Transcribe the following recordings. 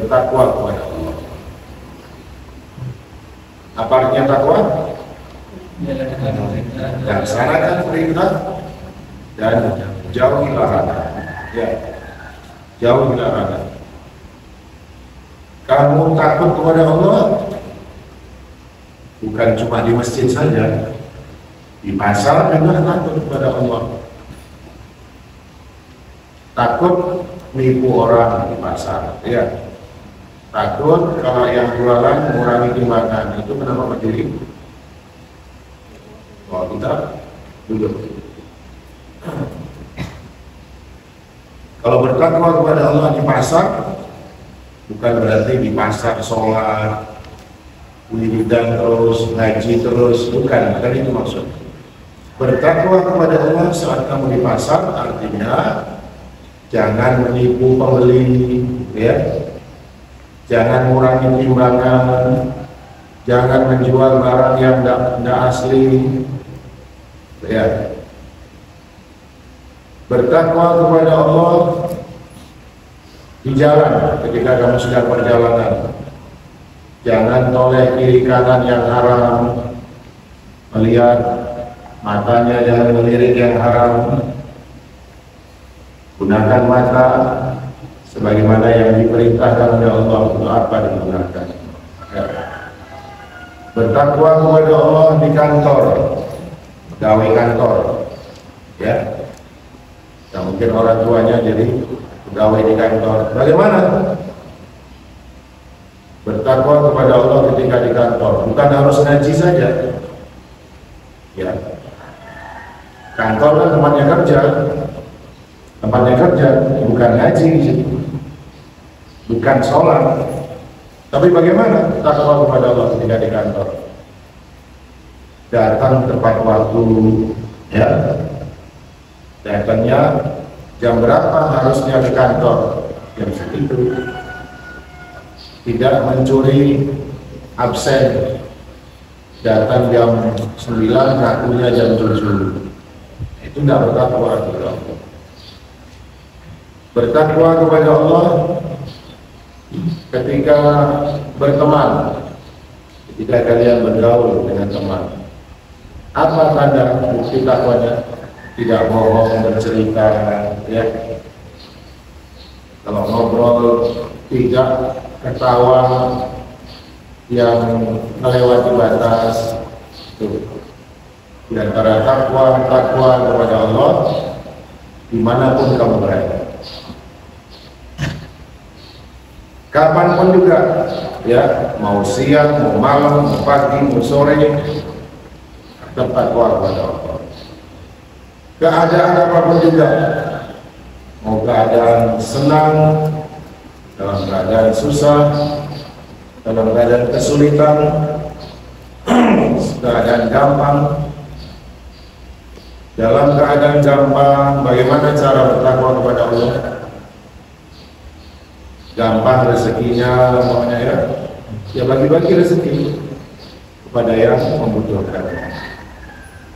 bertakwa kepada Allah. Apa artinya takwa? Laksanakan perintah dan jauhi larangan. Ya, jauhi larangan. Kamu takut kepada Allah bukan cuma di masjid saja, di pasar juga takut kepada Allah. Takut nipu orang di pasar, ya. Takut kalau yang jualan mengurangi timbangan, itu kenapa berdiri? Kalau kita duduk. Kalau bertakwa kepada Allah di pasar, bukan berarti di pasar sholat, wiridan terus, ngaji terus, bukan itu maksud. Bertakwa kepada Allah saat kamu di pasar artinya jangan menipu pembeli, ya. Jangan mengurangi timbangan, jangan menjual barang yang tidak asli, ya. Bertakwa kepada Allah di jalan ketika kamu sedang perjalanan. Jangan toleh kiri kanan yang haram, melihat matanya jangan melirik yang haram. Gunakan mata sebagaimana yang diperintahkan oleh Allah untuk apa digunakan. Ya. Bertakwa kepada Allah di kantor, pegawai kantor, ya. Nah, mungkin orang tuanya jadi pegawai di kantor. Bagaimana? Bertakwa kepada Allah ketika di kantor, bukan harus ngaji saja, ya. Kantor kan tempatnya kerja, bukan ngaji, bukan sholat. Tapi bagaimana takwa kepada Allah ketika di kantor? Datang tepat waktu, ya. Datangnya jam berapa harusnya ke kantor? Jam segitu. Tidak mencuri, absen. Datang jam 9, ngakunya jam 7. Itu tidak bertakwa kepada Allah. Bertakwa kepada Allah ketika berteman, ketika kalian bergaul dengan teman. Apa tanda bukti takwanya? Tidak bohong, bercerita, ya. Kalau ngobrol tidak ketawa yang melewati batas. Itu di antara takwa kepada Allah dimanapun kamu berada. Kapanpun juga, ya, mau siang, mau malam, mau pagi, mau sore, bertakwa kepada Allah. Keadaan apapun juga, mau keadaan senang, dalam keadaan susah, dalam keadaan kesulitan, keadaan gampang. Dalam keadaan gampang, bagaimana cara bertakwa kepada Allah? Gampang rezekinya, pokoknya, ya bagi-bagi rezeki kepada yang membutuhkan.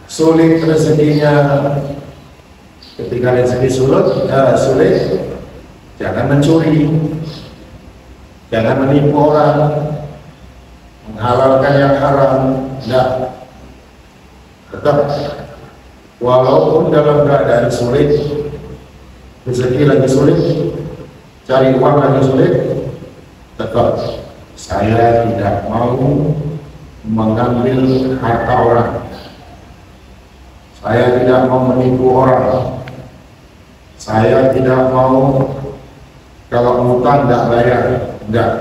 Sulit rezekinya, ketika rezeki sulit, jangan mencuri, jangan menipu orang, menghalalkan yang haram. Tidak, tetap walaupun dalam keadaan sulit, rezeki lagi sulit, cari uang lagi sulit, tetap saya tidak mau mengambil harta orang, saya tidak mau menipu orang, saya tidak mau kalau ngutang tidak bayar, enggak.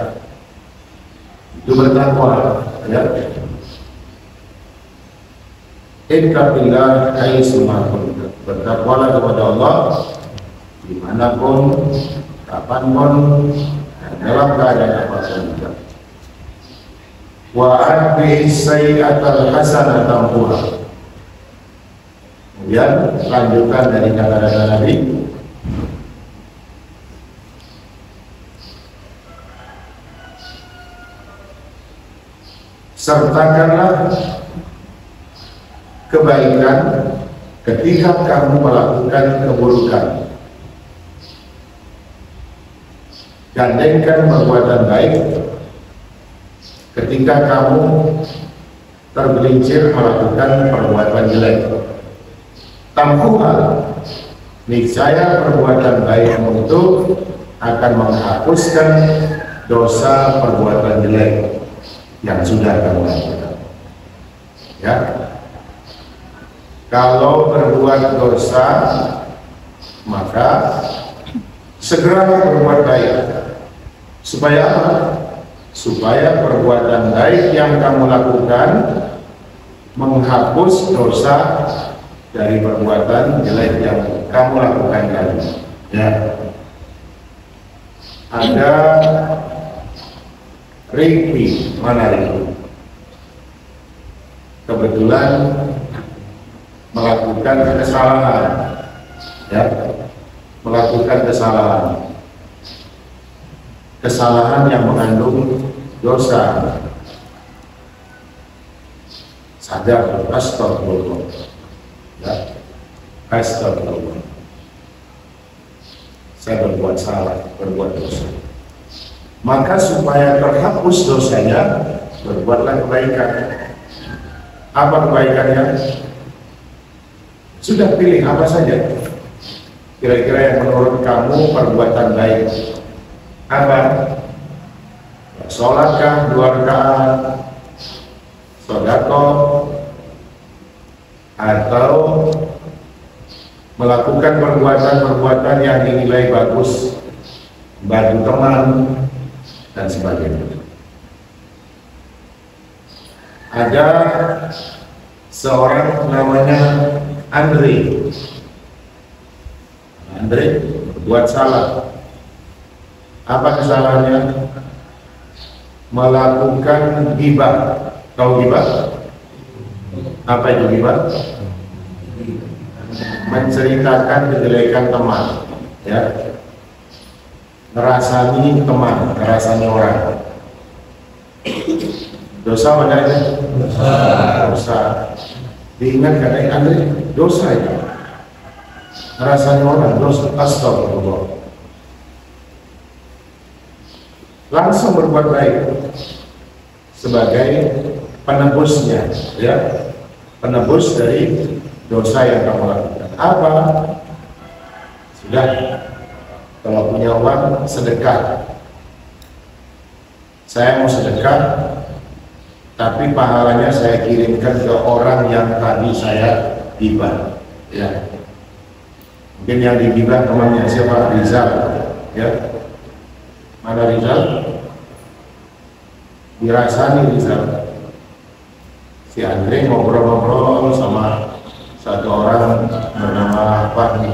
Itu bertakwa, ya. Ittaqillaha haitsu kunta. Bertakwalah kepada Allah dimanapun, kapanpun, dan dalam keadaan apapun juga. Wa atbi sayyi'atal hasanata tamhuha. Kemudian lanjutkan dari kata-kata Nabi, sertakanlah kebaikan ketika kamu melakukan keburukan. gandengkan perbuatan baik ketika kamu tergelincir melakukan perbuatan jelek. Tamhuha, niscaya perbuatan baikmu itu akan menghapuskan dosa perbuatan jelek yang sudah kamu lakukan. Ya, kalau berbuat dosa maka segera berbuat baik. Supaya apa? Supaya perbuatan baik yang kamu lakukan menghapus dosa dari perbuatan jelek yang kamu lakukan tadi. Ya. Ada Ricky, mana Ricky? Kebetulan melakukan kesalahan, ya, melakukan kesalahan yang mengandung dosa. Sadar, astagfirullah, ya, astagfirullah, saya berbuat salah, berbuat dosa. Maka supaya terhapus dosanya, berbuatlah kebaikan. Apa kebaikannya? Sudah pilih apa saja kira-kira yang menurut kamu perbuatan baik. Apa? Sholatkah 2 rakaat, sedekah, atau melakukan perbuatan-perbuatan yang dinilai bagus, bantu teman dan sebagainya. Ada seorang namanya Andre berbuat salah. Apa kesalahannya? Melakukan ghibah. Tahu ghibah? Apa itu ghibah? Menceritakan kejelekan teman, ya, ngerasani teman, ngerasani orang. Dosa mana itu? Dosa. Diingatkan, Andre, dosa itu. Ngerasani orang, dosa. Astagfirullah. Langsung berbuat baik sebagai penebusnya, ya, penebus dari dosa yang kamu lakukan. Apa? Sudah, kalau punya uang, sedekah. Saya mau sedekah, tapi pahalanya saya kirimkan ke orang yang tadi saya ghibah, ya. Mungkin yang digibah temannya siapa? Rizal, ya. Mana Rizal? Dirasani Rizal. Si Andre ngobrol-ngobrol sama satu orang bernama Fahmi,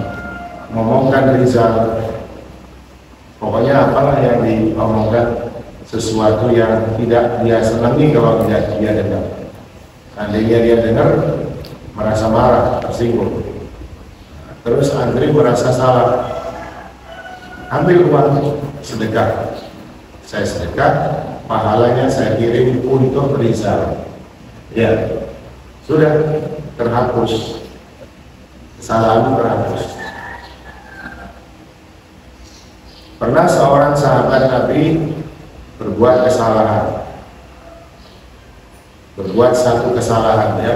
ngomongkan Rizal. Pokoknya apalah yang diomongkan, sesuatu yang tidak dia senangi kalau tidak dia dengar. Seandainya dia dengar, merasa marah, tersinggung. Terus Andre merasa salah, ambil uang sedekah. Saya sedekah, pahalanya saya kirim untuk Rizal. Ya, sudah terhapus, kesalahan terhapus. Pernah seorang sahabat Nabi berbuat kesalahan, berbuat satu kesalahan, ya.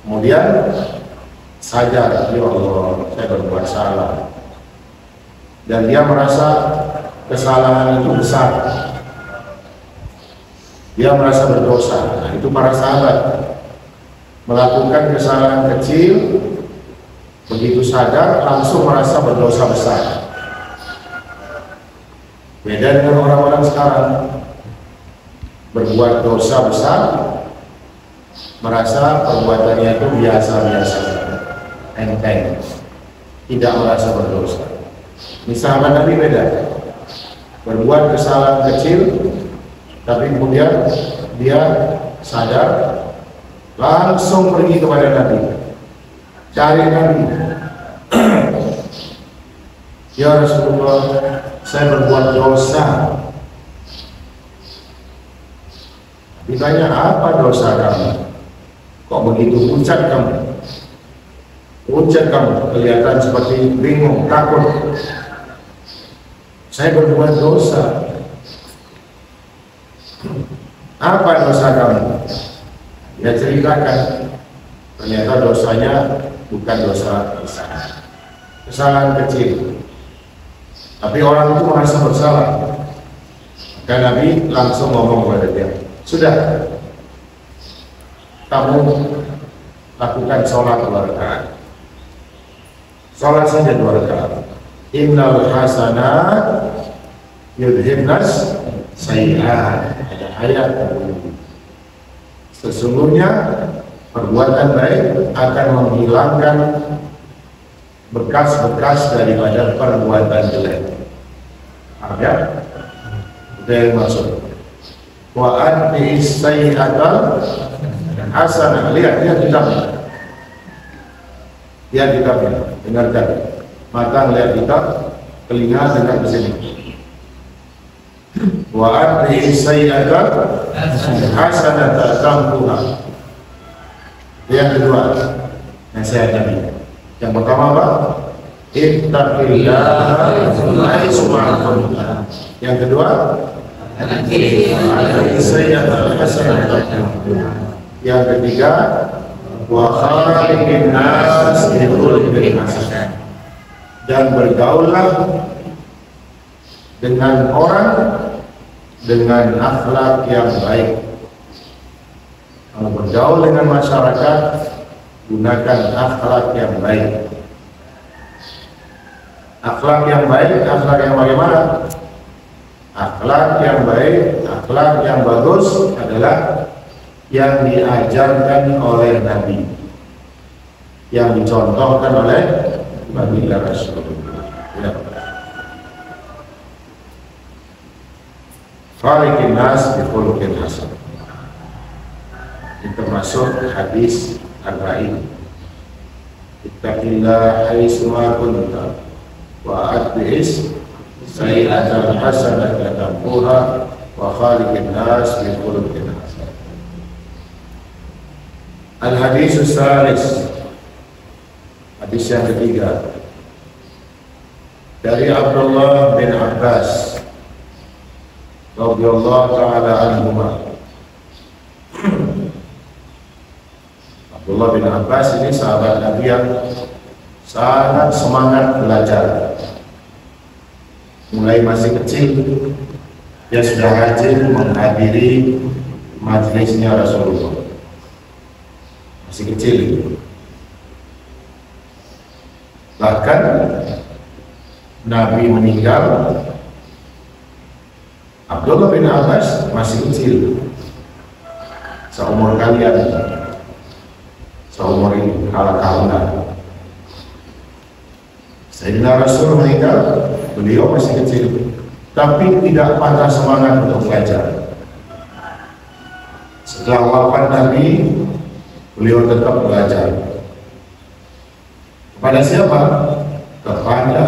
Kemudian sadar, ya Allah, saya berbuat salah, dan dia merasa kesalahan itu besar, dia merasa berdosa. Nah, itu para sahabat melakukan kesalahan kecil, begitu sadar langsung merasa berdosa besar. Beda dengan orang-orang sekarang, berbuat dosa besar, merasa perbuatannya itu biasa-biasa, enteng, tidak merasa berdosa. Ini sahabat Nabi beda, berbuat kesalahan kecil, tapi kemudian dia sadar, langsung pergi kepada Nabi, cari Nabi. Ya Rasulullah, saya berbuat dosa. Ditanya, apa dosa kamu? Kok begitu pucat kamu? Pucat kamu, kelihatan seperti bingung, takut. saya berbuat dosa. Apa dosa kamu? Dia ceritakan, ternyata dosanya bukan dosa besar, kesalahan kecil, tapi orang itu merasa bersalah. Maka Nabi langsung ngomong kepada dia, sudah, kamu lakukan sholat 2 rakaat. Sholat saja 2 rakaat. Innal hasanat yudhibnas sayyi'at. Ada ayat. Sesungguhnya perbuatan baik akan menghilangkan bekas-bekas daripada perbuatan jelek. Ya? Itu yang maksud. Wa atbi'is sayyi'atal hasanah. Lihat kitabnya. Lihat kitabnya. Dengarkan. Mata melihat kitab, telinga dengar di sini. Wa atbi'is sayyi'atal hasanata tamhuha. Yang kedua, nasihat Nabi. Yang pertama apa? Ittaqillaha haitsu ma kunta. Yang kedua, yang ketiga, wa khaliqin nas bi khuluqin hasan. Dan bergaullah dengan orang dengan akhlak yang baik. Kalau bergaul dengan masyarakat, gunakan akhlak yang baik. Akhlak yang baik, akhlak yang bagaimana? Akhlak yang baik, akhlak yang bagus adalah yang diajarkan oleh Nabi, yang dicontohkan oleh baginda Rasulullah. Ya. Khaliqin nas bi khuluqin hasan. Ini termasuk hadis Arba'in. Ittaqillah haitsu ma kunta wa atbi'is sayyi'atal hasanata tamhuha wa khaliqin nas bi khuluqin hasan. Al-hadis salis. Hadis yang ketiga dari Abdullah bin Abbas radhiyallahu ta'ala anhuma. Abdullah bin Abbas ini sahabat Nabi yang sangat semangat belajar. Mulai masih kecil dia sudah rajin menghadiri majelisnya Rasulullah. Masih kecil itu. Bahkan Nabi meninggal, Abdullah bin Abbas masih kecil, seumur kalian, seumur ini, kalah-kalah. Sayyidina Rasul meninggal, beliau masih kecil, tapi tidak patah semangat untuk belajar. Setelah wafat Nabi, beliau tetap belajar. Kepada siapa? Kepada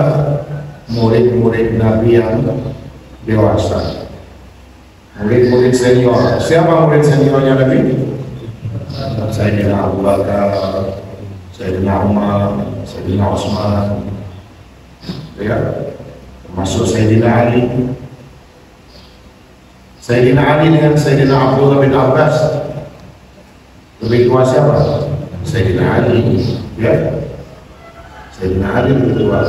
murid-murid Nabi yang dewasa, murid-murid senior. Siapa murid seniornya Nabi? Sayyidina Abu Bakar, Sayyidina Umar, Sayyidina Utsman, ya, termasuk Sayyidina Ali. Sayyidina Ali dengan Sayyidina Abdullah bin Abbas, lebih tua siapa? Sayyidina Ali, ya. Sayyidina Ali lebih tua.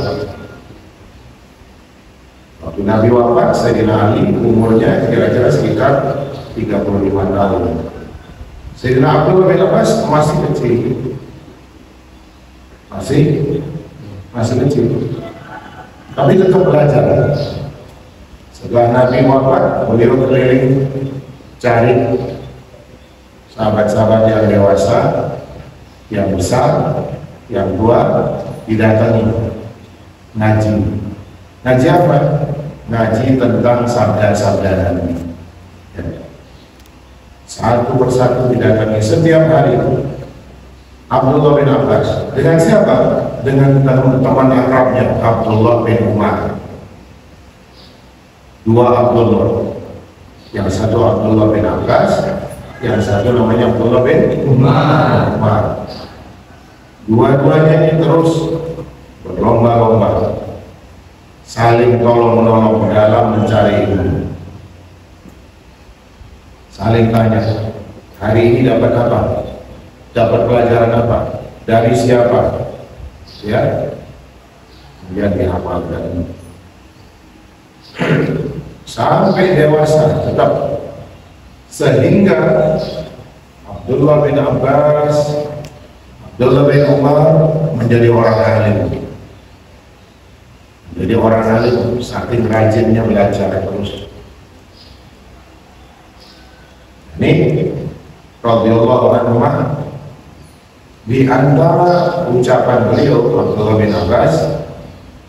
Waktu Nabi wafat, Sayyidina Ali umurnya kira-kira sekitar 35 tahun. Sayyidina Abdullah bin Abbas masih kecil, masih kecil, tapi tetap belajar. Setelah Nabi wafat, beliau keliling cari sahabat-sahabat yang dewasa, yang besar, yang tua, didatangi ngaji. Ngaji apa? Ngaji tentang sabda-sabda Nabi. Ya. Satu persatu didatangi setiap hari. Abdullah bin Abbas dengan siapa? Dengan teman akrabnya Abdullah bin Umar. Dua Abdullah, yang satu Abdullah bin Abbas, yang satu namanya Abdullah bin Umar. Dua-duanya ini terus berlomba-lomba saling tolong menolong dalam mencari ilmu, saling tanya, hari ini dapat apa, dapat pelajaran apa, dari siapa, ya, kemudian dihafalkan sampai dewasa tetap, sehingga Abdullah bin Abbas, Abdullah bin Umar menjadi orang alim. Jadi orang alim saking rajinnya belajar terus. Ini radhiyallahu anhu, di antara ucapan beliau Abdullah bin Abbas,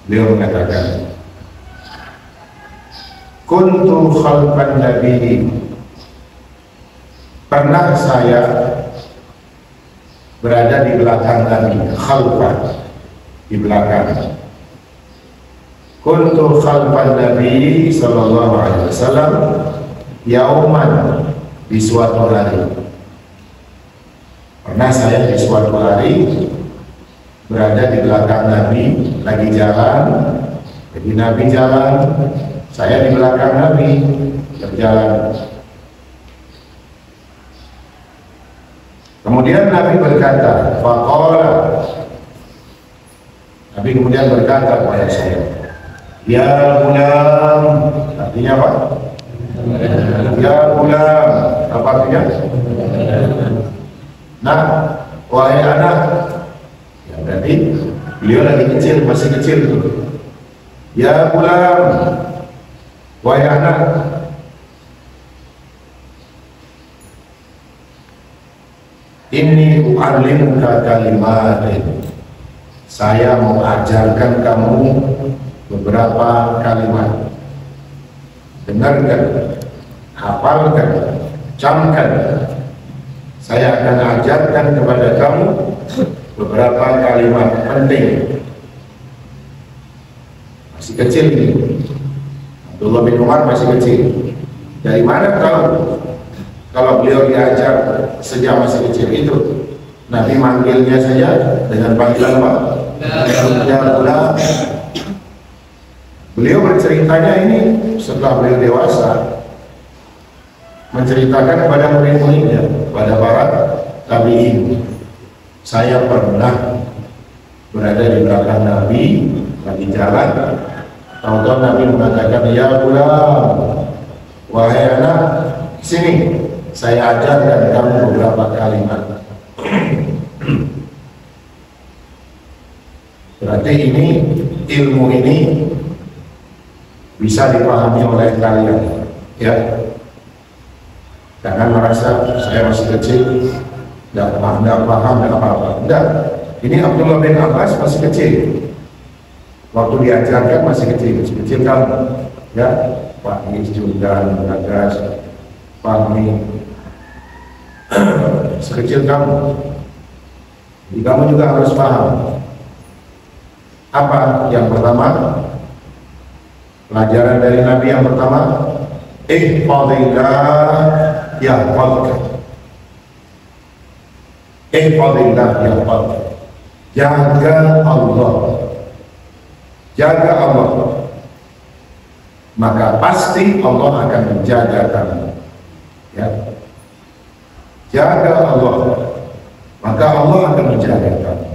beliau mengatakan, kuntu khalfan nabi, pernah saya berada di belakang Nabi, khalfan, di belakang. Kuntu khalfan Nabi sallallahu alaihi wasallam yauman, di suatu hari. Pernah saya di suatu hari berada di belakang Nabi, lagi jalan. Jadi Nabi jalan, saya di belakang Nabi berjalan. Kemudian Nabi berkata, faqala, Nabi kemudian berkata kepada saya, ya gulam, artinya apa? Ya gulam, apa artinya? Nah, wahai anak, ya berarti beliau lagi kecil, masih kecil. Ya gulam, wahai anak, ini u'allimuka kalimatin, saya mau ajarkan kamu beberapa kalimat. Dengarkan, hafalkan, camkan. Saya akan ajarkan kepada kamu beberapa kalimat penting. Masih kecil ini, Abdullah bin Umar masih kecil. Dari mana kalau beliau diajar sejak masih kecil itu? Nabi manggilnya saja dengan panggilan apa? Ya gulam. Beliau berceritanya ini setelah beliau dewasa, menceritakan kepada murid-muridnya, kepada para tabi'in. Saya pernah berada di belakang Nabi lagi jalan, tahu-tahu Nabi mengatakan, ya gulam, wahai anak, sini, saya ajarkan kamu beberapa kalimat. Berarti ini, ilmu ini bisa dipahami oleh kalian, ya. Jangan merasa saya masih kecil, tidak paham apa-apa. Enggak, ini Abdullah bin Abbas masih kecil. Waktu diajarkan masih kecil kamu, ya. Fahmi juga, Bagas, Fahmi, sekecil kamu. Jadi kamu juga harus paham. Apa yang pertama? Pelajaran dari Nabi yang pertama, ihfadillah yahfadka. Ihfadillah yahfadka. Jaga Allah. Jaga Allah. Maka pasti Allah akan menjaga kamu. Ya. Jaga Allah. Maka Allah akan menjaga kamu.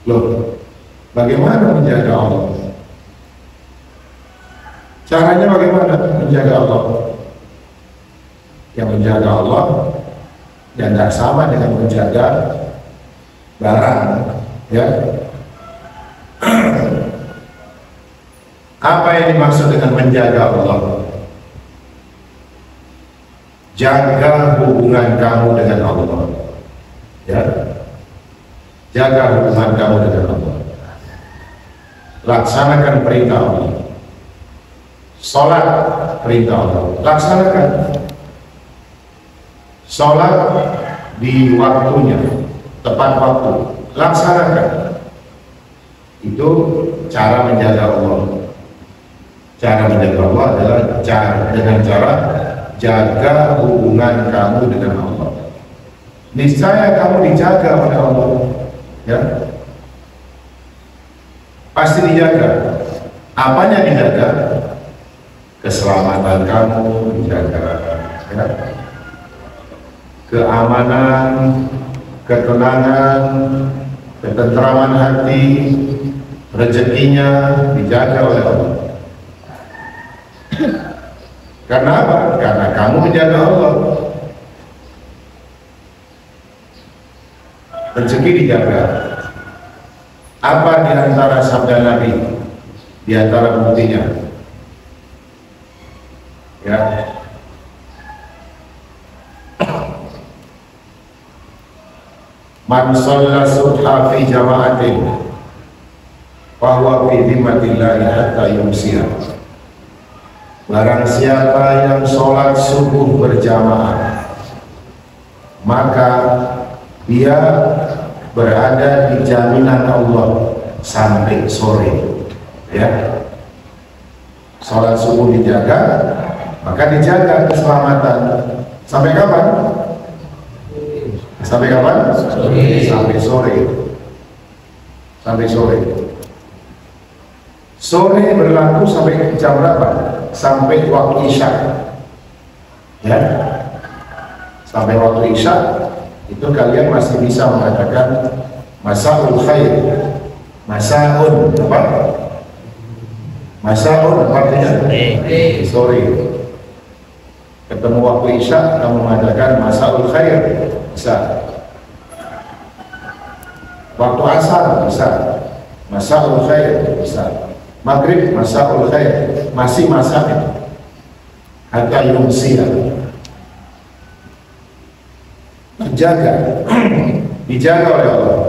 Loh, bagaimana menjaga Allah? Caranya bagaimana menjaga Allah? Yang menjaga Allah dan tidak sama dengan menjaga barang, ya. Apa yang dimaksud dengan menjaga Allah? Jaga hubungan kamu dengan Allah, ya. Jaga hubungan kamu dengan Allah. Laksanakan perintah Allah. Sholat perintah Allah, laksanakan. Sholat di waktunya, tepat waktu, laksanakan. Itu cara menjaga Allah. Cara menjaga Allah adalah dengan cara jaga hubungan kamu dengan Allah. Niscaya kamu dijaga oleh Allah, ya. Pasti dijaga. Apanya dijaga? Keselamatan kamu dijaga, ya. Keamanan, ketenangan, ketentraman hati, rezekinya dijaga oleh Allah. Karena apa? Karena kamu menjaga Allah. Rezeki dijaga. Apa di antara sabda Nabi? Di antara buktinya, ya, man shalla subha fi jama'atin fa huwa fi dhimmatillah hatta yumsiya. Barang siapa yang sholat subuh berjamaah, maka dia berada di jaminan Allah sampai sore. Ya, sholat subuh dijaga, maka dijaga keselamatan sampai kapan? Sampai kapan? Sampai sore. Sampai sore. Sore berlaku sampai jam berapa? Sampai waktu Isya. Ya, sampai waktu Isya itu kalian masih bisa mengatakan masaul khair, masaun apa? Masaun artinya sore. Ketemu waktu Isya kamu mengatakan masaul khair, bisa. Waktu asar bisa, masaul khair bisa. Maghrib masaul khair, masih masa itu. Hatta yumsiya. Dijaga, dijaga oleh Allah.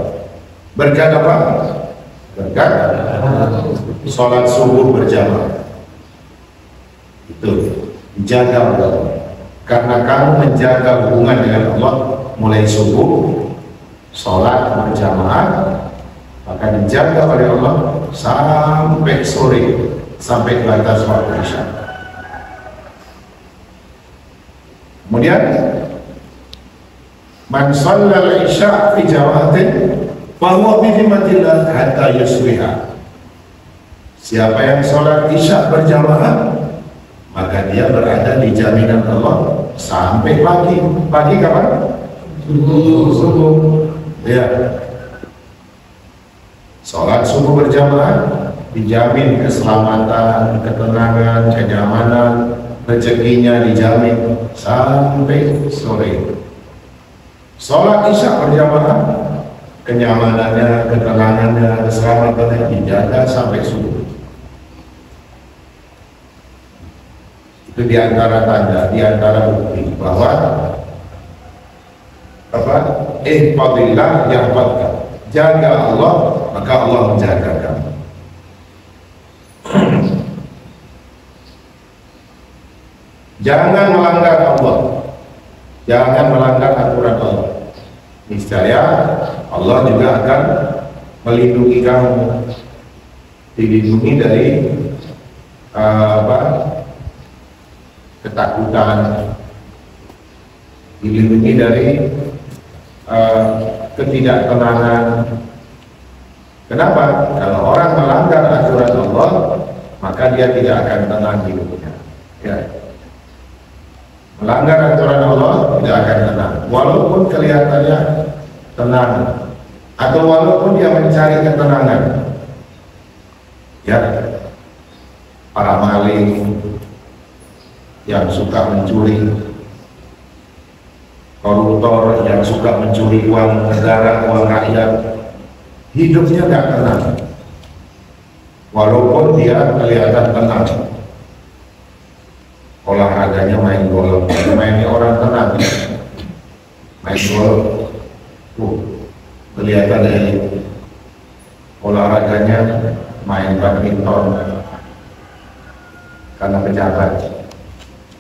Berkat apa? Berkat sholat subuh berjamaah. Itu dijaga oleh Allah. Karena kamu menjaga hubungan dengan Allah mulai subuh, sholat berjamaah, maka dijaga oleh Allah sampai sore, sampai batas waktu Isya. Kemudian man shallal isya fi jama'atin fa huwa bi dhimmatillah hatta yusbiha. Siapa yang sholat isya berjamaah, maka dia berada di jaminan Allah sampai pagi. Pagi kapan? Subuh. Ya. Sholat subuh berjamaah dijamin keselamatan, ketenangan, kenyamanan, rezekinya dijamin sampai sore. Sholat isya berjamaah, kenyamanannya, ketenangannya, keselamatannya dijaga sampai subuh. Itu diantara tanda, diantara bukti bahwa apa? Ihfadillah yahfadka. Jaga Allah, maka Allah menjaga kamu. Jangan melanggar Allah, jangan melanggar aturan Allah. Niscaya Allah juga akan melindungi kamu, dilindungi dari ketakutan, dilindungi dari ketidaktenangan. Kenapa? Kalau orang melanggar aturan Allah, maka dia tidak akan tenang hidupnya. Ya. Melanggar aturan Allah tidak akan tenang, walaupun kelihatannya tenang, atau walaupun dia mencari ketenangan. Ya, para maling yang suka mencuri, koruptor yang suka mencuri uang negara, uang rakyat, hidupnya tidak tenang, walaupun dia kelihatan tenang. Olahraganya main golf, mainnya orang tenang, main golf, kelihatan elit. Olahraganya main badminton karena pejabat.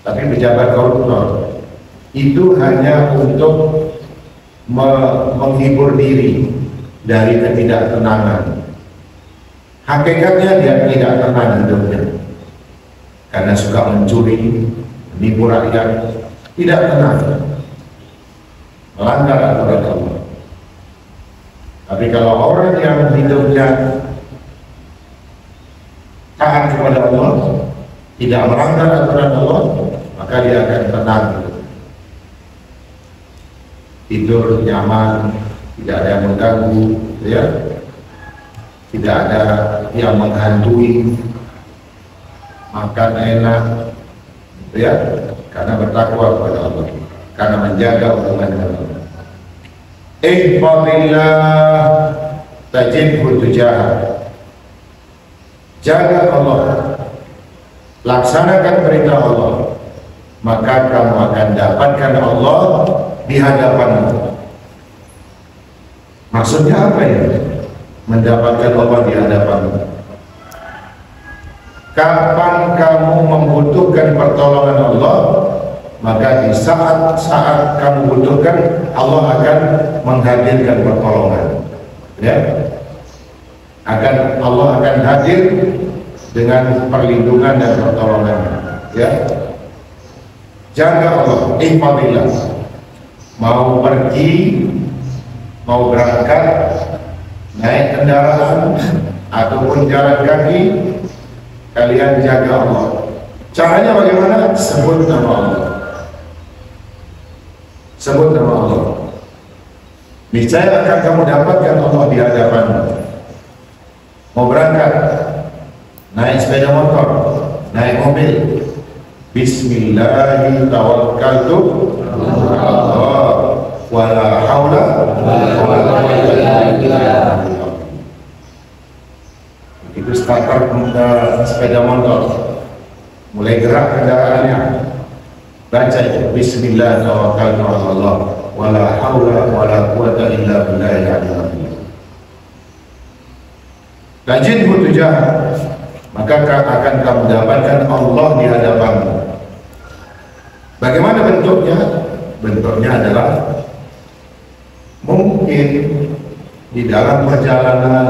Tapi pejabat koruptor itu hanya untuk menghibur diri dari ketidaktenangan. Hakikatnya dia tidak tenang hidupnya, karena suka mencuri, menipu rakyat, tidak tenang, melanggar aturan Allah. Tapi kalau orang yang hidupnya taat kepada Allah, tidak melanggar aturan Allah, maka dia akan tenang, tidur nyaman, tidak ada yang mengganggu, ya, tidak ada yang menghantui, makan enak, ya, karena bertakwa kepada Allah, karena menjaga hubungan dengan Allah. Ihfadillah tajidhu tujahak. Jaga Allah, laksanakan perintah Allah, maka kamu akan dapatkan Allah di hadapanmu. Maksudnya apa ya? Mendapatkan Allah di hadapanmu. Kapan kamu membutuhkan pertolongan Allah, maka di saat-saat kamu butuhkan, Allah akan menghadirkan pertolongan. Ya, Allah akan hadir dengan perlindungan dan pertolongan. Ya, jaga Allah, ihfadillah. Mau pergi, mau berangkat, naik kendaraan ataupun jalan kaki, kalian jaga Allah. Caranya bagaimana? Sebut nama Allah. Sebut nama Allah. Niscaya akan kamu dapatkan Allah di hadapanmu. Mau berangkat, naik sepeda motor, naik mobil, Bismillahirrahmanirrahim, tawakkaltu ala Allah, wala haula wala quwwata illa billah. Itu starter sepeda motor, mulai gerak kendaraannya, baca itu Bismillah tawakkaltu ala Allah, wala haula wala quwwata illa billahil aliyyil azim. Tajidhu tujahak, maka akan kamu dapatkan Allah di hadapanmu. Bagaimana bentuknya? Bentuknya adalah mungkin di dalam perjalanan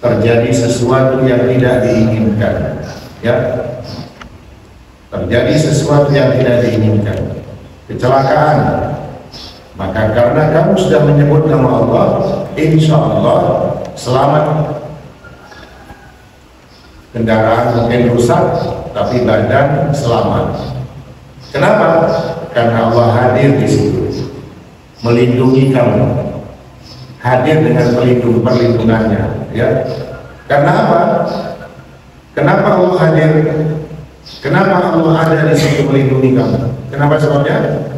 terjadi sesuatu yang tidak diinginkan, ya, terjadi sesuatu yang tidak diinginkan, kecelakaan. Maka karena kamu sudah menyebut nama Allah, insya Allah selamat. Kendaraan mungkin rusak, tapi badan selamat. Kenapa? Karena Allah hadir di situ, melindungi kamu, hadir dengan perlindungannya. Ya. Karena apa? Kenapa Allah hadir? Kenapa Allah ada di situ melindungi kamu? Kenapa sebabnya?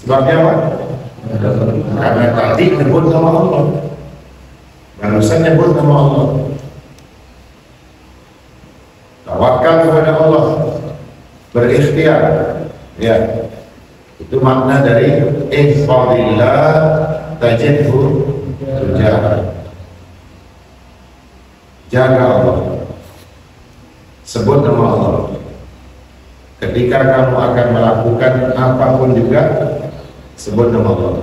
Sebabnya apa? Karena tadi nyebut nama Allah, barusan nyebut nama Allah. Tawakal kepada Allah, berikhtiar, ya, itu makna dari ihfadillah tajidhu tujahak. Jaga Allah, sebut nama Allah. Ketika kamu akan melakukan apapun juga, sebut nama Allah.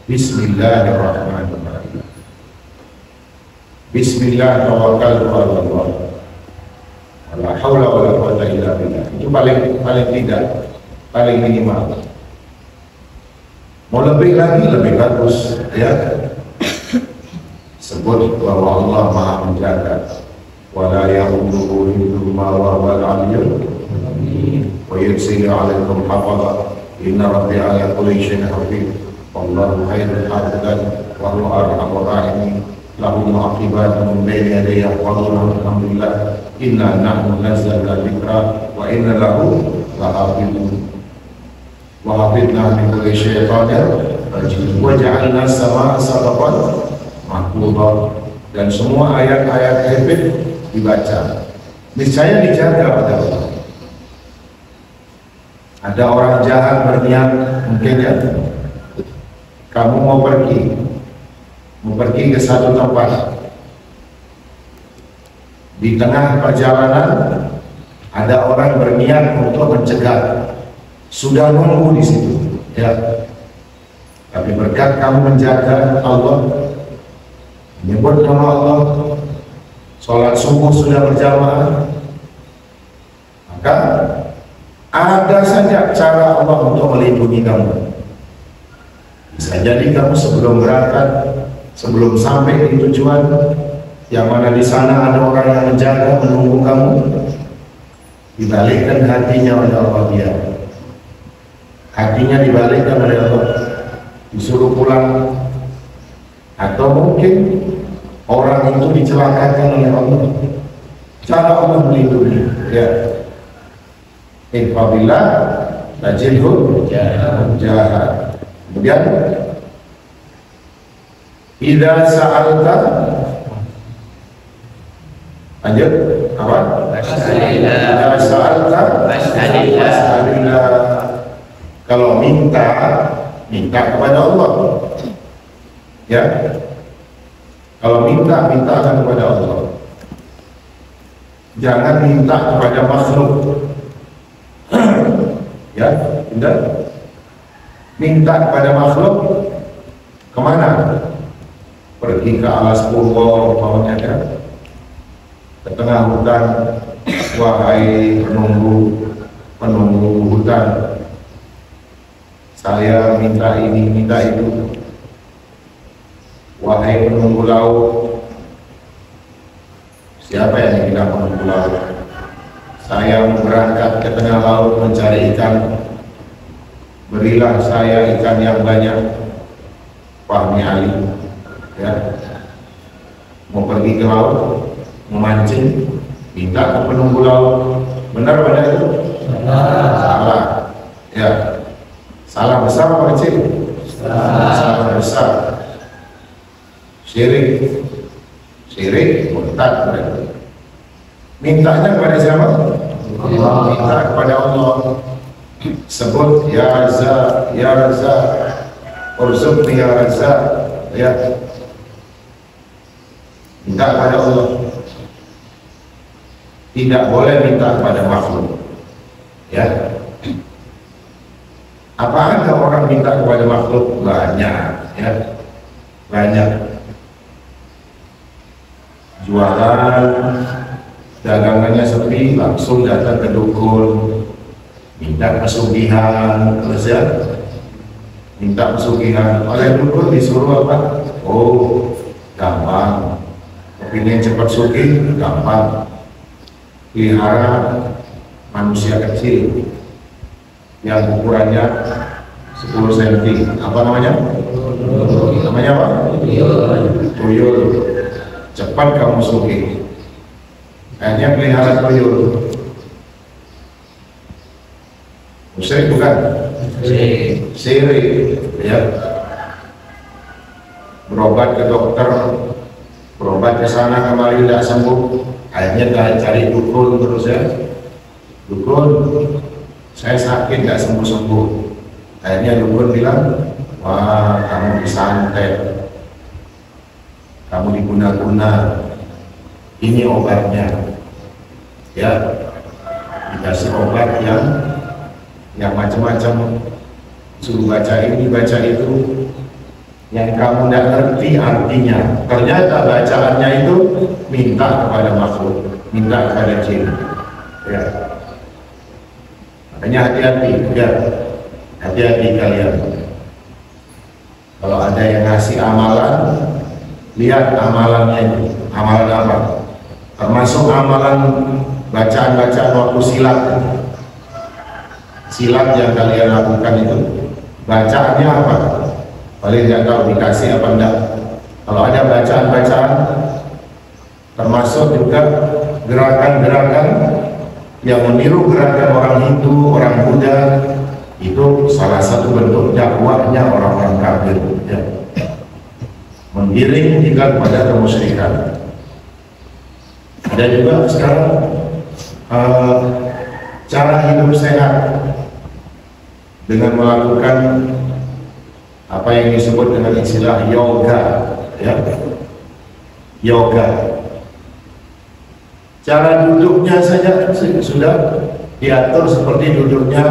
Bismillahirrahmanirrahim. Bismillah tawakkaltu ala Allah, la haula wala quwwata illa billah. Itu paling tidak, paling minimal. Mau lebih lagi lebih bagus, ya. Sebut bahwa Allah Maha menjaga. Wala ya'uduhu hifdhuhuma wa huwal 'aliyyul 'azim. Wa yursilu 'alaikum hafadha. Inna rabbi 'ala kulli syai'in hafiz. Wallahu khairul hafizan wa huwa arhamur rahimin. Lahu mu'aqibatun min bayni yadayhi yahfazunahu alhamdulillah. Inna nahnu nazzalna dzikra wa inna lahu lahafizun. Wa hafidna min kulli syaitanir rajim. Wa ja'alna as-samaa'a saqafan mahfudha. Dan semua ayat-ayat hafid dibaca. Niscaya dijaga pada Allah. Ada orang jahat berniat, mungkin ya, kamu mau pergi ke satu tempat. Di tengah perjalanan ada orang berniat untuk mencegat, sudah nunggu di situ, ya. Tapi berkat kamu menjaga Allah, menyebut nama Allah, sholat subuh sudah berjamaah, maka ada saja cara Allah untuk melindungi kamu. Bisa jadi kamu sebelum berangkat, sebelum sampai di tujuan, yang mana di sana ada orang yang menjaga, menunggu kamu, dibalikkan hatinya oleh Allah dia. Hatinya dibalikkan oleh Allah, disuruh pulang, atau mungkin orang itu dicelakakan oleh Allah. Cara Allah melindungi, ya. Infaqillah tajidhu jahat. Kemudian idza sa'alta, lanjut apa? Idza sa'alta fas'alillah. Kalau minta kepada Allah, ya. Kalau mintakan kepada Allah. Jangan minta kepada makhluk. Ya, tidak. Minta kepada makhluk kemana? Pergi ke alas purwo, umpamanya kan? Ke tengah hutan, wahai penunggu hutan, saya minta ini, minta itu. Wahai penunggu laut, siapa yang bilang penunggu laut? Saya berangkat ke tengah laut mencari ikan, berilah saya ikan yang banyak. Fahmi Ali, ya, mau pergi ke laut, memancing, minta ke penunggu laut. Benar pada itu? Salah, ya. Salah besar atau kecil? Salah besar. Syirik, murtad berarti. Mintanya kepada siapa? Allah. Minta kepada Allah. Sebut ya Razzaq, ya Razzaq, urzuqni ya Razzaq, ya. Minta kepada Allah. Tidak boleh minta kepada makhluk, ya. Apa ada orang minta kepada makhluk? Banyak, ya. Banyak. Jualan, dagangannya sepi, langsung datang ke dukun, minta pesugihan, terus ya, minta pesugihan. Oleh dukun disuruh apa? Oh, gampang. Kepingin cepat sugih, gampang. Pelihara manusia kecil yang ukurannya 10 cm. Apa namanya? Namanya apa? Tuyul. Cepat kamu sugih. Hanya pelihara tuyul. Musyrik bukan? Syirik, ya. Berobat ke dokter, berobat ke sana kembali tidak sembuh, akhirnya cari dukun terus, ya. Dukun, saya sakit tidak sembuh-sembuh. Akhirnya dukun bilang, wah, kamu disantet, kamu diguna-guna, ini obatnya, ya. Dikasih obat yang macam-macam, suruh baca ini, baca itu, yang kamu tidak ngerti artinya. Ternyata bacaannya itu minta kepada makhluk, minta kepada jin, ya. Makanya hati-hati, ya. Hati-hati kalian. Kalau ada yang ngasih amalan, lihat amalannya itu, amalan apa? Termasuk amalan bacaan-bacaan waktu silat. Silat yang kalian lakukan itu, bacaannya apa? Paling nggak tahu dikasih apa enggak. Kalau ada bacaan-bacaan, termasuk juga gerakan-gerakan yang meniru gerakan orang Hindu, orang Buddha, itu salah satu bentuk dakwahnya orang-orang kafir, ya. Menggiring kita kepada kemusyrikan. Ada juga sekarang cara hidup sehat dengan melakukan apa yang disebut dengan istilah yoga, ya. Yoga. Cara duduknya saja sudah diatur seperti duduknya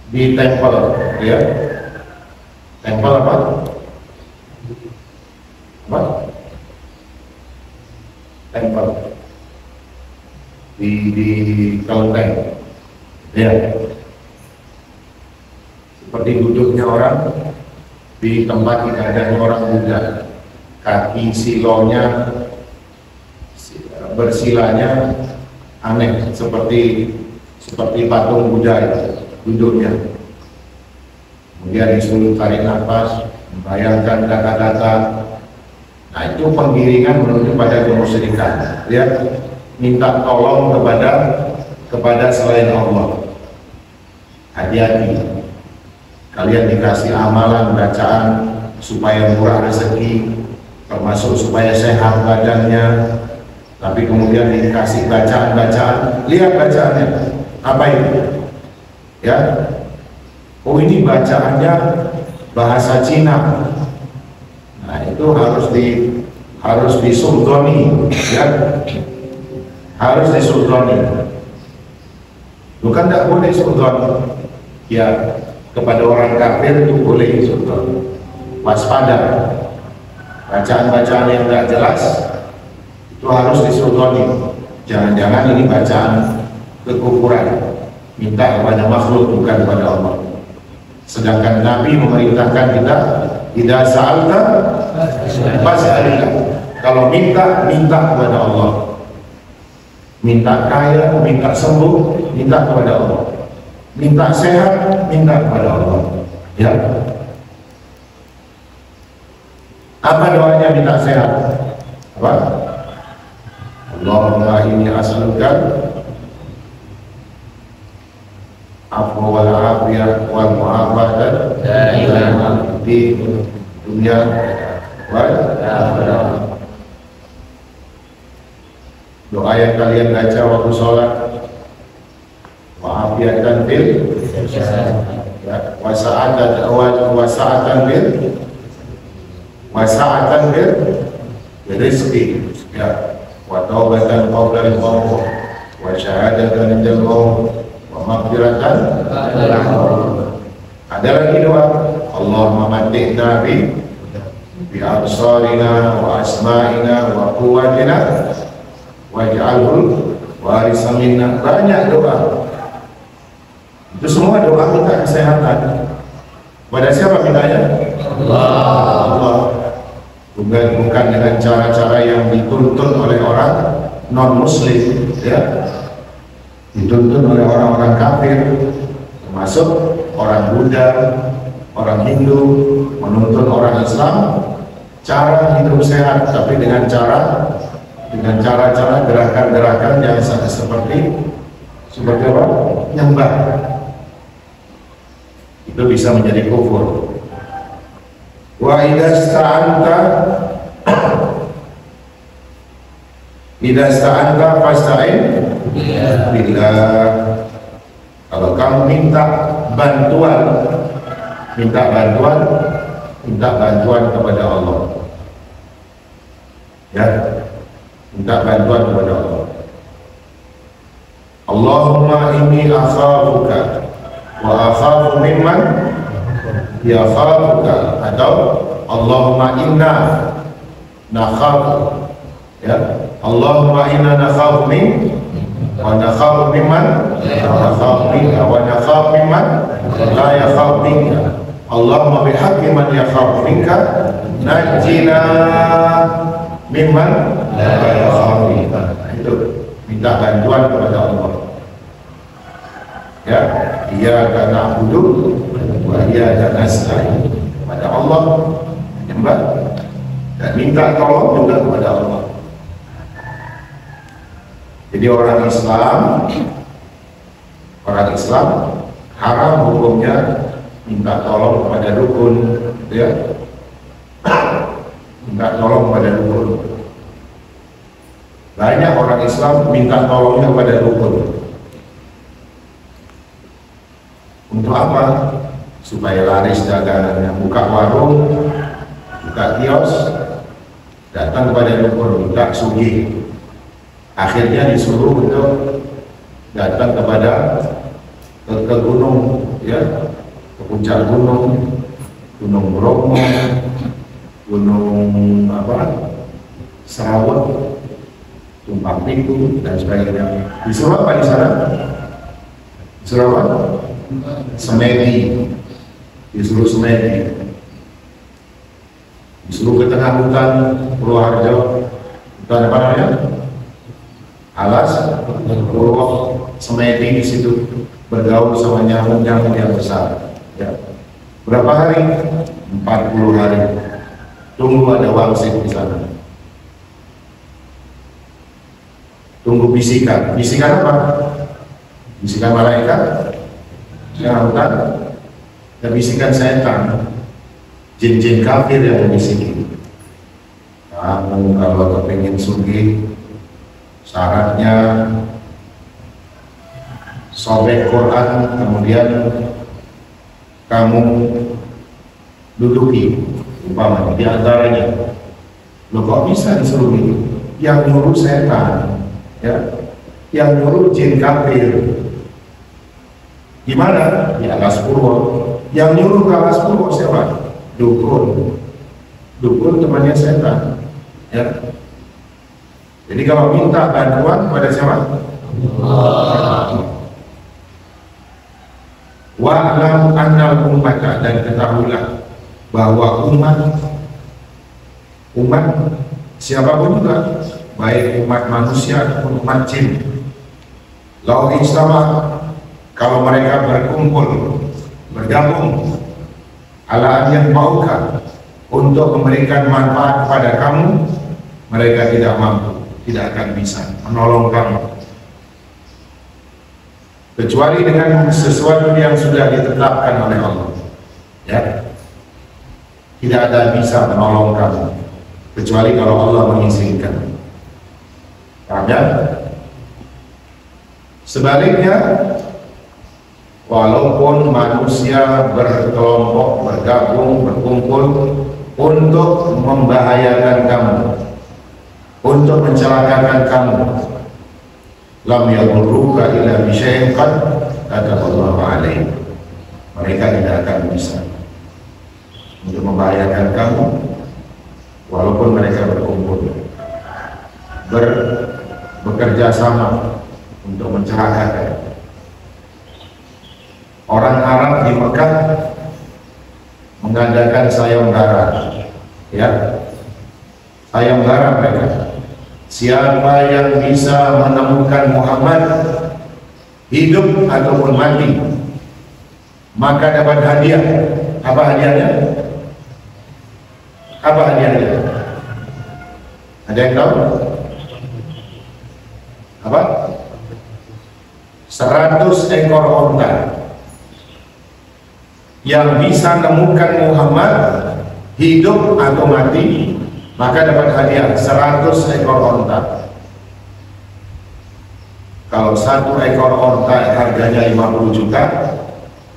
di tempel, ya. Tempel apa? Apa? Tempel di kelenteng, ya. Seperti duduknya orang di tempat ibadahnya orang Buddha. Kaki silonya bersilanya aneh, seperti patung Buddha itu duduknya. Kemudian disuruh tarik nafas, membayangkan kata-kata. Nah, itu penggiringan menuju pada kemusyrikan. Lihat, minta tolong kepada selain Allah. Hati-hati. Kalian dikasih amalan bacaan supaya murah rezeki, termasuk supaya sehat badannya, tapi kemudian dikasih bacaan-bacaan. Lihat bacaannya, apa itu? Ya, oh ini bacaannya bahasa Cina. Nah, itu harus disurdoni, ya, harus disurdoni. Bukan tidak boleh surdoni, ya, kepada orang kafir itu boleh disurdoni. Waspada, bacaan-bacaan yang tidak jelas itu harus disurdoni. Jangan-jangan ini bacaan kekufuran, minta kepada makhluk bukan kepada Allah. Sedangkan Nabi memerintahkan kita, idza sa'alta fas'alillah. Kalau minta kepada Allah. Minta kaya, minta sembuh, minta kepada Allah. Minta sehat, minta kepada Allah. Ya. Apa doanya minta sehat? Apa? Allahumma inni as'aluka afwa wal afiyah wal mu'afatan di dunia wal akhirah. Doa yang kalian baca waktu sholat, wa'afiyatan bil wasa'atan bil rizqi, ya, wa taubatan qabla al-maut wa syahadatan indal maut wa maghfiratan. Ada lagi doa, Allahumma matti'na bi absarina wa asma'ina wa quwwatina waj'alhu warisa minna. Banyak doa. Itu semua doa minta kesehatan. Pada siapa mintanya? Allah. Bukan dengan cara-cara yang dituntun oleh orang non muslim, ya. Dituntun oleh orang-orang kafir, termasuk orang Buddha, orang Hindu, menuntun orang Islam cara hidup sehat, tapi dengan cara-cara gerakan-gerakan yang seperti apa? Nyembah. Itu bisa menjadi kufur. Wa idza sta'anta fasta'in billah. Kalau kamu minta bantuan kepada Allah, ya, minta bantuan kepada Allah. Allahumma inni akhafuka wa akhafu mimman yakhafuka, atau Allahumma inna nakhafu, ya, Allahumma inna nakhafu min wa nakhafu mimman nakhafu minka wa nakhafu mimman la yakhafu minka. Allahumma bihaqqi man yakhafu minka najjina mimman la yakhafu minka. Itu minta bantuan kepada Allah. Ya, iyyaka na'budu wa iyyaka nasta'in. Kepada Allah menyembah dan minta tolong juga kepada Allah. Jadi orang Islam haram hukumnya minta tolong kepada dukun, ya. Minta tolong kepada dukun. Banyak orang Islam minta tolongnya kepada dukun. Untuk apa? Supaya laris dagangannya, buka warung, buka kios, datang kepada dukun, minta sugih. Akhirnya disuruh untuk datang ke gunung, ya, ke puncak gunung Bromo, gunung Serawat, Tumpang Piku dan sebagainya. Disuruh apa di sana? Disuruh apa? Semedi. Disuruh semedi. Disuruh ke tengah hutan Purwoharjo. Hutan apa namanya? alas Purwo, semedi di situ, bergaul sama nyamuk-nyamuk yang besar. Ya. Berapa hari? 40 hari. Tunggu ada wangsit di sana. Tunggu bisikan. Bisikan apa? Bisikan malaikat? Bisikan hutan? Dan bisikan setan. Jin-jin kafir yang membisiki. Kamu kalau kepingin sugih, syaratnya sobek Quran, kemudian kamu duduki, umpamanya di antaranya. Lo kok bisa disuruh gitu? Yang nyuruh setan, ya, yang nyuruh jin kafir. Gimana? Di alas Purwo. Yang nyuruh ke alas Purwo siapa? Dukun. Dukun temannya setan, ya. Jadi kalau minta bantuan pada siapa? Allah. Wa'lam annal ummata, dan ketahuilah bahwa umat siapapun juga, baik umat manusia ataupun umat jin, lau ijtama, kalau mereka berkumpul, bergabung, ala an yanfa'uka, untuk memberikan manfaat kepada kamu, mereka tidak mampu, tidak akan bisa menolong kamu, kecuali dengan sesuatu yang sudah ditetapkan oleh Allah. Ya, tidak ada bisa menolong kamu kecuali kalau Allah mengizinkan. Ada. Sebaliknya, walaupun manusia berkelompok, bergabung, berkumpul untuk membahayakan kamu, untuk mencelakakan kamu, lam yadurruka illa bisyai'in qad kataballahu alaih, mereka tidak akan bisa untuk membahayakan kamu walaupun mereka berkumpul, bekerja sama untuk mencelakakan. Orang Arab di Mekah mengadakan sayembara, ya, sayembara mereka. Siapa yang bisa menemukan Muhammad hidup ataupun mati, maka dapat hadiah. Apa hadiahnya? Apa hadiahnya? Ada yang tahu? Apa? 100 ekor onta. Yang bisa menemukan Muhammad hidup atau mati, maka dapat hadiah 100 ekor onta. Kalau 1 ekor onta harganya 50 juta,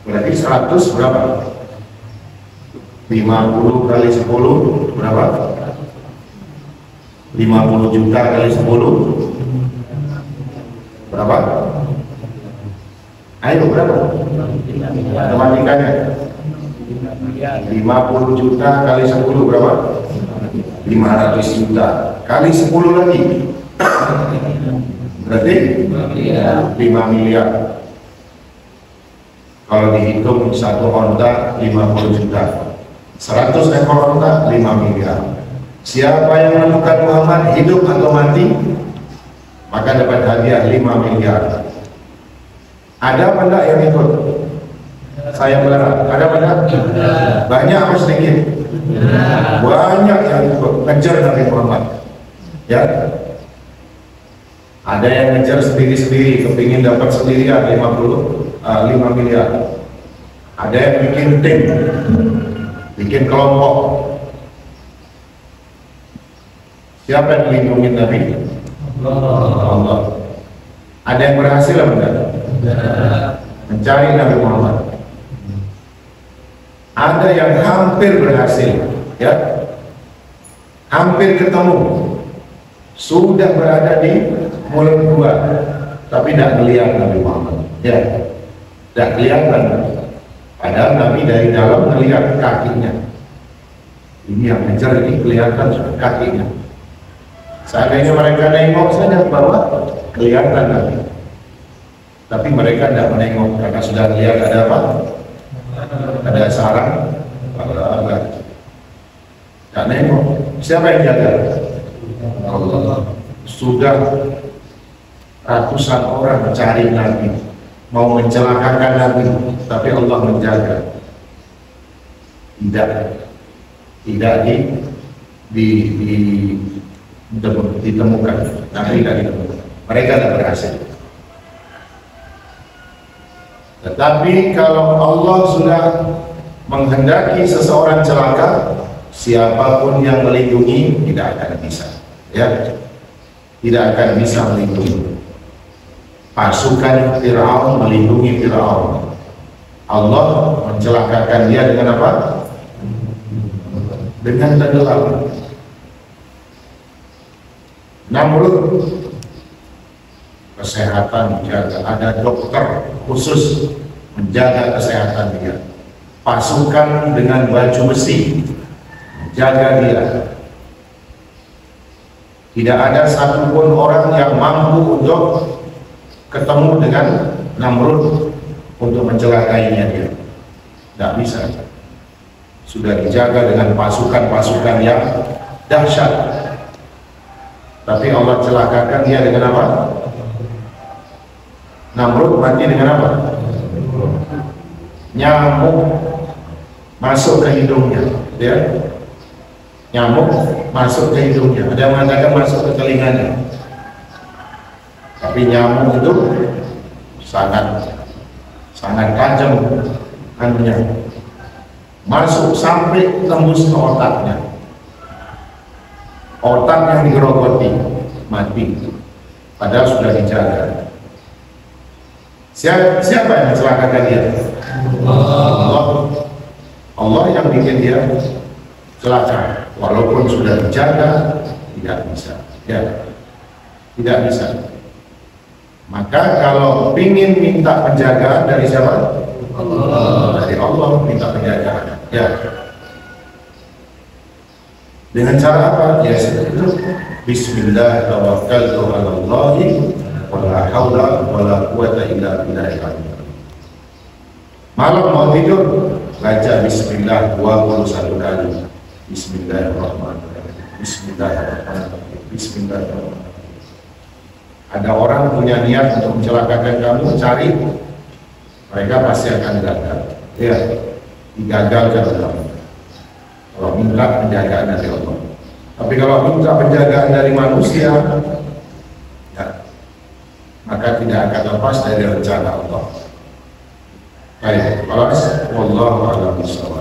berarti 100 berapa? 50 kali 10 berapa? 50 juta kali 10 berapa? Ayo berapa? Matematikanya 50 juta kali 10 berapa? 500 juta kali 10 lagi berarti 5 miliar. Kalau dihitung 1 onta 50 juta, 100 ekor onta 5 miliar. Siapa yang menemukan Muhammad hidup atau mati, maka dapat hadiah 5 miliar. Ada apa enggak yang ikut? Saya berharap ada apa enggak? Banyak apa sedikit? Banyak yang ikut ngejar Nabi Muhammad. Ya, ada yang ngejar sendiri-sendiri, kepingin dapat sendirian 5 miliar. Ada yang bikin tim, bikin kelompok. Siapa yang melindungi Nabi? Allah. Ada yang berhasil apa enggak? Mencari Nabi Muhammad. Ada yang hampir berhasil, ya, hampir ketemu, sudah berada di mulut gua, tapi tidak melihat Nabi Muhammad, ya, tidak kelihatan. Padahal Nabi dari dalam melihat kakinya. Ini yang ngejar ini kelihatan sudah kakinya. Seandainya mereka nengok saja ke bawah, kelihatan Nabi. Tapi mereka tidak menengok karena sudah lihat ada apa? Ada sarang. Tidak nengok. Siapa yang jaga? Allah. Sudah ratusan orang mencari Nabi, mau mencelakakan Nabi, tapi Allah menjaga. Tidak ditemukan, Nabi tidak ditemukan. Mereka tidak berhasil. Tetapi kalau Allah sudah menghendaki seseorang celaka, siapapun yang melindungi tidak akan bisa, ya, tidak akan bisa melindungi. Pasukan Fir'aun melindungi Fir'aun, Allah mencelakakan dia dengan apa? Dengan tenggelam. Namrud kesehatan dijaga, ada dokter khusus menjaga kesehatan dia, pasukan dengan baju besi menjaga dia. Tidak ada satupun orang yang mampu untuk ketemu dengan Namrud untuk mencelakainya dia. Tidak bisa. Sudah dijaga dengan pasukan-pasukan yang dahsyat. Tapi Allah celakakan dia dengan apa? Namrud mati dengan apa? Nyamuk masuk ke hidungnya, ya. Nyamuk masuk ke hidungnya. Ada yang mengatakan masuk ke telinganya. Tapi nyamuk itu sangat tajam anunya, masuk sampai tembus ke otaknya. Otak yang digerogoti, mati. Padahal sudah dijaga. Siapa yang mencelakakan dia? Allah yang bikin dia celaka. Walaupun sudah dijaga, tidak bisa. Ya, tidak bisa. Maka kalau ingin minta penjagaan dari siapa? Dari Allah minta penjagaan. Ya. Dengan cara apa? Ya, itu Bismillah tawakkaltu 'ala Allahi wala haula wala quwata illa billah. Malam mau tidur baca Bismillah 21 kali. Bismillahirrahmanirrahim. Bismillahirrahmanirrahim. Bismillahirrahmanirrahim. Ada orang punya niat untuk mencelakakan kamu, cari, mereka pasti akan gagal. Ya, digagalkan kamu. Kalau minta penjagaan dari Allah. Tapi kalau minta penjagaan dari manusia, ya, maka tidak akan lepas dari rencana Allah. Baik, wallahu a'lam bishawab.